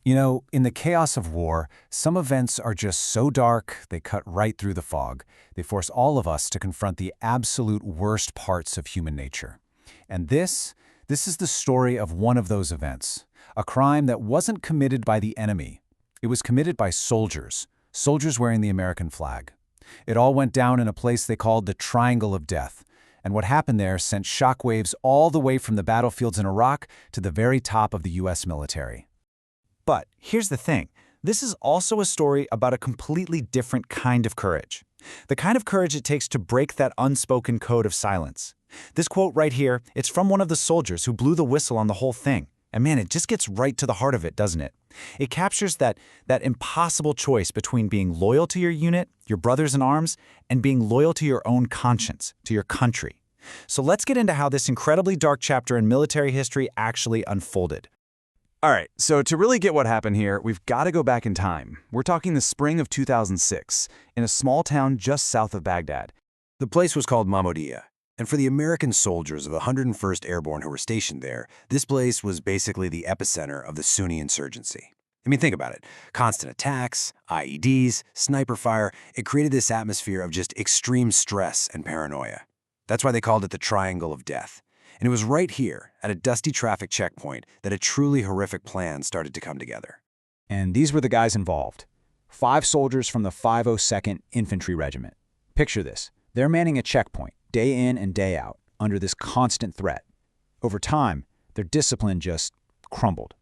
You know, in the chaos of war, some events are just so dark, they cut right through the fog. They force all of us to confront the absolute worst parts of human nature. And this is the story of one of those events, a crime that wasn't committed by the enemy. It was committed by soldiers wearing the American flag. It all went down in a place they called the Triangle of Death. And what happened there sent shockwaves all the way from the battlefields in Iraq to the very top of the U.S. military. But here's the thing. This is also a story about a completely different kind of courage. The kind of courage it takes to break that unspoken code of silence. This quote right here, it's from one of the soldiers who blew the whistle on the whole thing. And man, it just gets right to the heart of it, doesn't it? It captures that impossible choice between being loyal to your unit, your brothers in arms, and being loyal to your own conscience, to your country. So let's get into how this incredibly dark chapter in military history actually unfolded. All right, so to really get what happened here, we've got to go back in time. We're talking the spring of 2006, in a small town just south of Baghdad. The place was called Mahmudiyah, and for the American soldiers of the 101st Airborne who were stationed there, this place was basically the epicenter of the Sunni insurgency. I mean, think about it. Constant attacks, IEDs, sniper fire, it created this atmosphere of just extreme stress and paranoia. That's why they called it the Triangle of Death. And it was right here, at a dusty traffic checkpoint, that a truly horrific plan started to come together. And these were the guys involved. 5 soldiers from the 502nd Infantry Regiment. Picture this. They're manning a checkpoint, day in and day out, under this constant threat. Over time, their discipline just crumbled.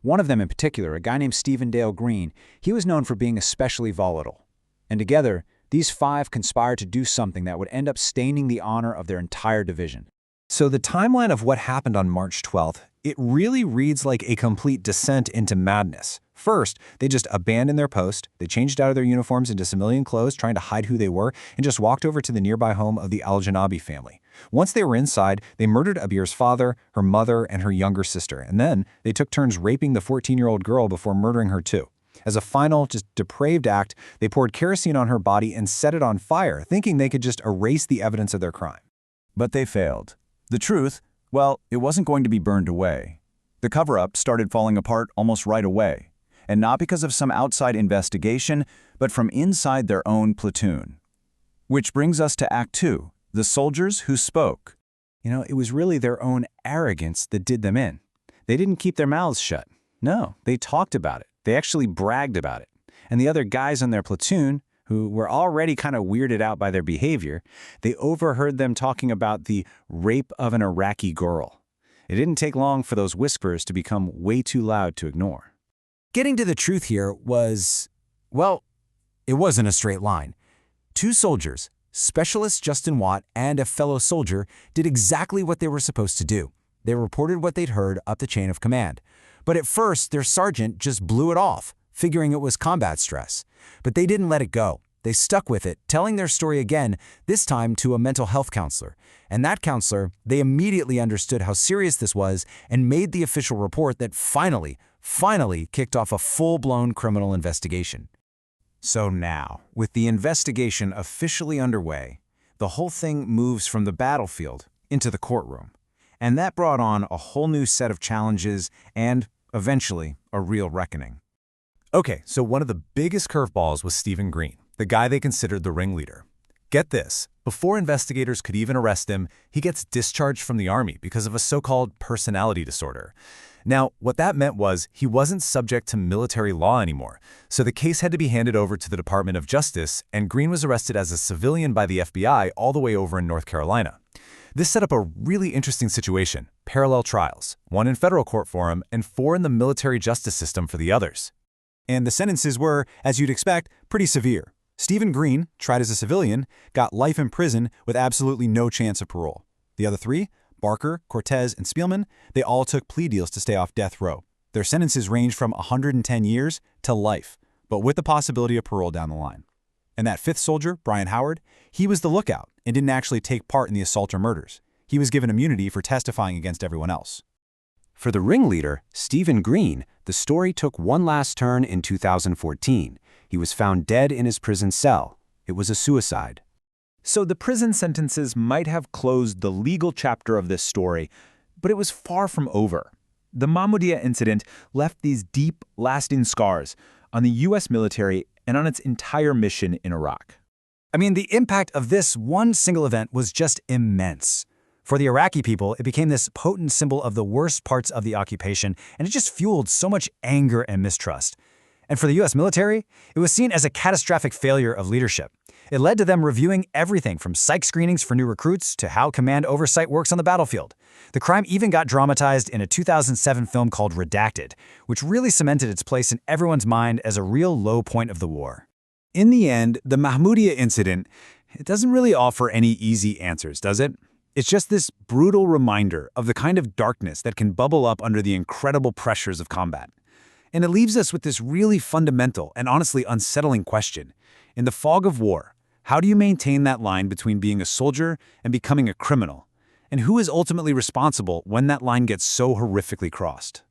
One of them in particular, a guy named Stephen Dale Green, he was known for being especially volatile. And together, these 5 conspired to do something that would end up staining the honor of their entire division. So the timeline of what happened on March 12th, it really reads like a complete descent into madness. First, they just abandoned their post, they changed out of their uniforms into civilian clothes, trying to hide who they were, and just walked over to the nearby home of the Al-Janabi family. Once they were inside, they murdered Abir's father, her mother, and her younger sister, and then they took turns raping the 14-year-old girl before murdering her too. As a final, just depraved act, they poured kerosene on her body and set it on fire, thinking they could just erase the evidence of their crime. But they failed. The truth, well, it wasn't going to be burned away. The cover-up started falling apart almost right away, and not because of some outside investigation, but from inside their own platoon. Which brings us to Act 2, the soldiers who spoke. You know, it was really their own arrogance that did them in. They didn't keep their mouths shut. No, they talked about it. They actually bragged about it. And the other guys in their platoon, who were already kind of weirded out by their behavior, they overheard them talking about the rape of an Iraqi girl. It didn't take long for those whispers to become way too loud to ignore. Getting to the truth here was, well, it wasn't a straight line. 2 soldiers, Specialist Justin Watt and a fellow soldier, did exactly what they were supposed to do. They reported what they'd heard up the chain of command. But at first, their sergeant just blew it off, figuring it was combat stress. But they didn't let it go. They stuck with it, telling their story again, this time to a mental health counselor. And that counselor, they immediately understood how serious this was and made the official report that finally kicked off a full-blown criminal investigation. So now, with the investigation officially underway, the whole thing moves from the battlefield into the courtroom. And that brought on a whole new set of challenges and, eventually, a real reckoning. Okay, so one of the biggest curveballs was Stephen Green, the guy they considered the ringleader. Get this, before investigators could even arrest him, he gets discharged from the army because of a so-called personality disorder. Now, what that meant was he wasn't subject to military law anymore, so the case had to be handed over to the Department of Justice, and Green was arrested as a civilian by the FBI all the way over in North Carolina. This set up a really interesting situation, parallel trials, 1 in federal court for him and 4 in the military justice system for the others. And the sentences were, as you'd expect, pretty severe. Stephen Green, tried as a civilian, got life in prison with absolutely no chance of parole. The other 3, Barker, Cortez, and Spielman, they all took plea deals to stay off death row. Their sentences ranged from 110 years to life, but with the possibility of parole down the line. And that 5th soldier, Brian Howard, he was the lookout and didn't actually take part in the assault or murders. He was given immunity for testifying against everyone else. For the ringleader, Stephen Green, the story took one last turn in 2014. He was found dead in his prison cell. It was a suicide. So the prison sentences might have closed the legal chapter of this story, but it was far from over. The Mahmudiyah Incident left these deep, lasting scars on the U.S. military and on its entire mission in Iraq. I mean, the impact of this one single event was just immense. For the Iraqi people, it became this potent symbol of the worst parts of the occupation, and it just fueled so much anger and mistrust. And for the U.S. military, it was seen as a catastrophic failure of leadership. It led to them reviewing everything from psych screenings for new recruits to how command oversight works on the battlefield. The crime even got dramatized in a 2007 film called Redacted, which really cemented its place in everyone's mind as a real low point of the war. In the end, the Mahmudiyah Incident, it doesn't really offer any easy answers, does it? It's just this brutal reminder of the kind of darkness that can bubble up under the incredible pressures of combat. And it leaves us with this really fundamental and honestly unsettling question. In the fog of war, how do you maintain that line between being a soldier and becoming a criminal? And who is ultimately responsible when that line gets so horrifically crossed?